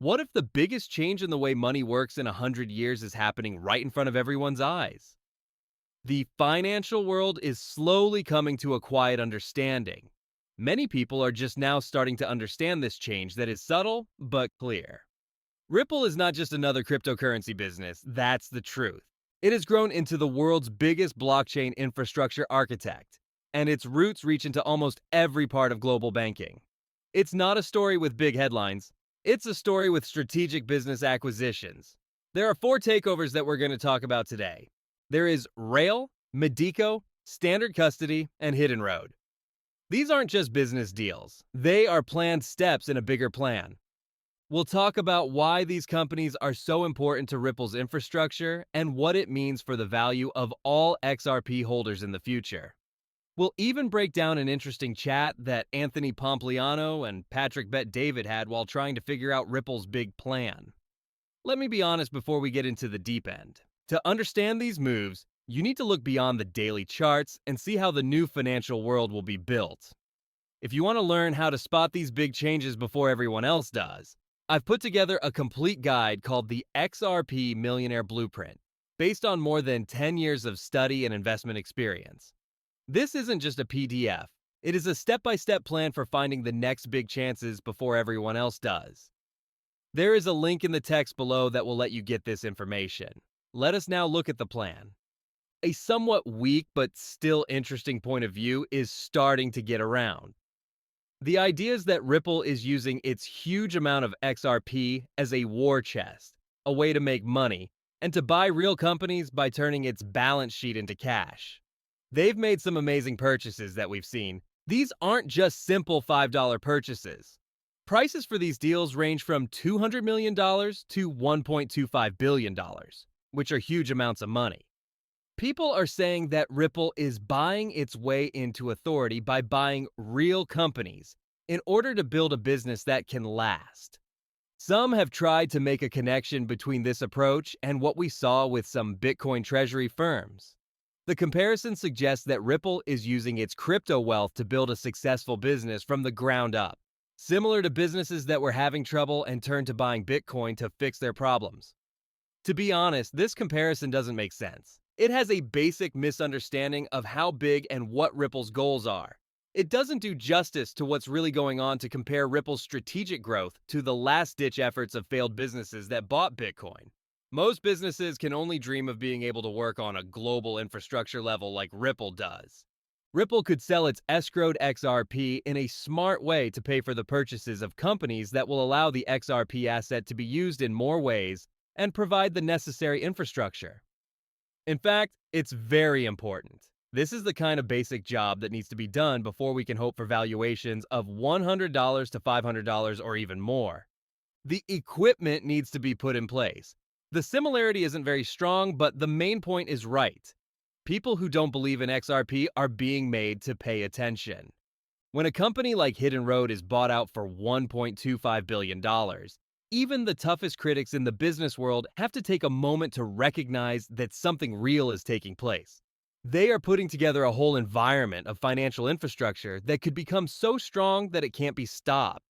What if the biggest change in the way money works in 100 years is happening right in front of everyone's eyes? The financial world is slowly coming to a quiet understanding. Many people are just now starting to understand this change that is subtle but clear. Ripple is not just another cryptocurrency business, that's the truth. It has grown into the world's biggest blockchain infrastructure architect, and its roots reach into almost every part of global banking. It's not a story with big headlines, it's a story with strategic business acquisitions. There are 4 takeovers that we're going to talk about today. There is Rail, Medico, Standard Custody, and Hidden Road. These aren't just business deals, they are planned steps in a bigger plan. We'll talk about why these companies are so important to Ripple's infrastructure and what it means for the value of all XRP holders in the future. We'll even break down an interesting chat that Anthony Pompliano and Patrick Bet-David had while trying to figure out Ripple's big plan. Let me be honest before we get into the deep end. To understand these moves, you need to look beyond the daily charts and see how the new financial world will be built. If you want to learn how to spot these big changes before everyone else does, I've put together a complete guide called the XRP Millionaire Blueprint, based on more than 10 years of study and investment experience. This isn't just a PDF, it is a step-by-step plan for finding the next big chances before everyone else does. There is a link in the text below that will let you get this information. Let us now look at the plan. A somewhat weak but still interesting point of view is starting to get around. The idea is that Ripple is using its huge amount of XRP as a war chest, a way to make money, and to buy real companies by turning its balance sheet into cash. They've made some amazing purchases that we've seen. These aren't just simple $5 purchases. Prices for these deals range from $200 million to $1.25 billion, which are huge amounts of money. People are saying that Ripple is buying its way into authority by buying real companies in order to build a business that can last. Some have tried to make a connection between this approach and what we saw with some Bitcoin treasury firms. The comparison suggests that Ripple is using its crypto wealth to build a successful business from the ground up, similar to businesses that were having trouble and turned to buying Bitcoin to fix their problems. To be honest, this comparison doesn't make sense. It has a basic misunderstanding of how big and what Ripple's goals are. It doesn't do justice to what's really going on to compare Ripple's strategic growth to the last-ditch efforts of failed businesses that bought Bitcoin. Most businesses can only dream of being able to work on a global infrastructure level like Ripple does. Ripple could sell its escrowed XRP in a smart way to pay for the purchases of companies that will allow the XRP asset to be used in more ways and provide the necessary infrastructure. In fact, it's very important. This is the kind of basic job that needs to be done before we can hope for valuations of $100 to $500 or even more. The equipment needs to be put in place. The similarity isn't very strong, but the main point is right. People who don't believe in XRP are being made to pay attention. When a company like Hidden Road is bought out for $1.25 billion, even the toughest critics in the business world have to take a moment to recognize that something real is taking place. They are putting together a whole environment of financial infrastructure that could become so strong that it can't be stopped.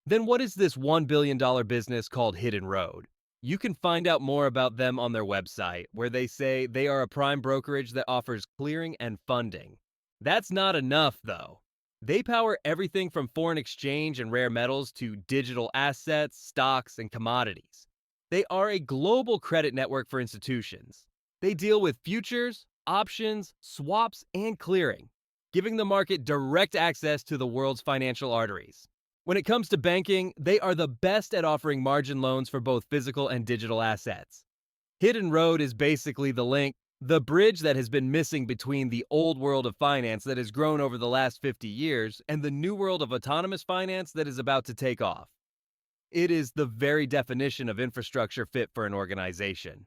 Then what is this $1 billion business called Hidden Road? You can find out more about them on their website, where they say they are a prime brokerage that offers clearing and funding. That's not enough, though. They power everything from foreign exchange and rare metals to digital assets, stocks, and commodities. They are a global credit network for institutions. They deal with futures, options, swaps, and clearing, giving the market direct access to the world's financial arteries. When it comes to banking, they are the best at offering margin loans for both physical and digital assets. Hidden Road is basically the link, the bridge that has been missing between the old world of finance that has grown over the last 50 years and the new world of autonomous finance that is about to take off. It is the very definition of infrastructure fit for an organization.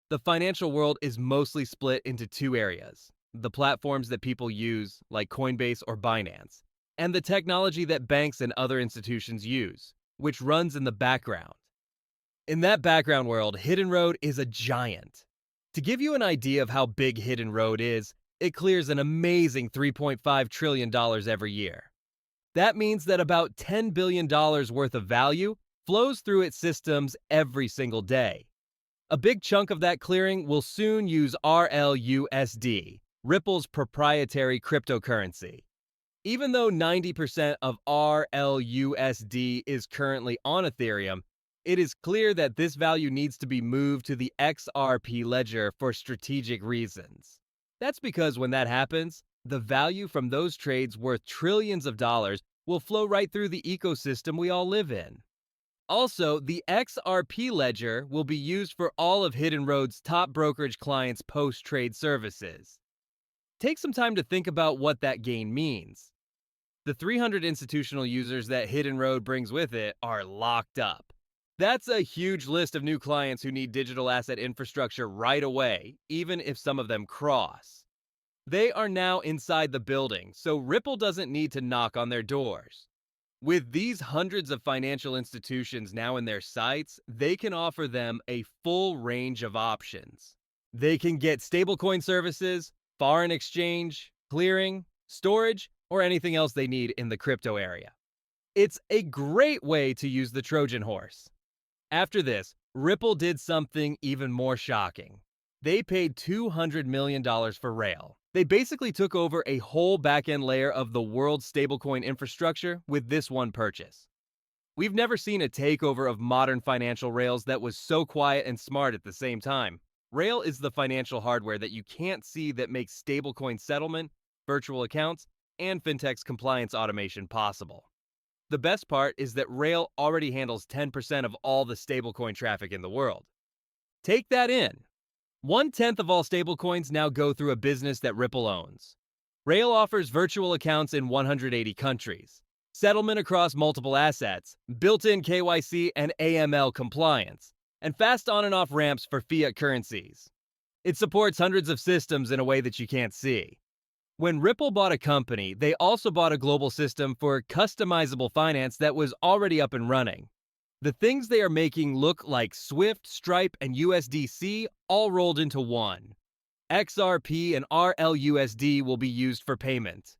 The financial world is mostly split into 2 areas: the platforms that people use, like Coinbase or Binance, and the technology that banks and other institutions use, which runs in the background. In that background world, Hidden Road is a giant. To give you an idea of how big Hidden Road is, it clears an amazing $3.5 trillion every year. That means that about $10 billion worth of value flows through its systems every single day. A big chunk of that clearing will soon use RLUSD, Ripple's proprietary cryptocurrency. Even though 90% of RLUSD is currently on Ethereum, it is clear that this value needs to be moved to the XRP ledger for strategic reasons. That's because when that happens, the value from those trades worth trillions of dollars will flow right through the ecosystem we all live in. Also, the XRP ledger will be used for all of Hidden Road's top brokerage clients' post-trade services. Take some time to think about what that gain means. The 300 institutional users that Hidden Road brings with it are locked up. That's a huge list of new clients who need digital asset infrastructure right away, even if some of them cross. They are now inside the building, so Ripple doesn't need to knock on their doors. With these hundreds of financial institutions now in their sights, they can offer them a full range of options. They can get stablecoin services, foreign exchange, clearing, storage, or anything else they need in the crypto area. It's a great way to use the Trojan horse. After this, Ripple did something even more shocking. They paid $200 million for Whale. They basically took over a whole backend layer of the world's stablecoin infrastructure with this one purchase. We've never seen a takeover of modern financial rails that was so quiet and smart at the same time. Rail is the financial hardware that you can't see that makes stablecoin settlement, virtual accounts, and fintech's compliance automation possible. The best part is that Rail already handles 10% of all the stablecoin traffic in the world. Take that in. 1/10 of all stablecoins now go through a business that Ripple owns. Rail offers virtual accounts in 180 countries, settlement across multiple assets, built-in KYC and AML compliance, and fast on and off ramps for fiat currencies. It supports hundreds of systems in a way that you can't see. When Ripple bought a company, they also bought a global system for customizable finance that was already up and running. The things they are making look like Swift, Stripe, and USDC all rolled into one. XRP and RLUSD will be used for payment.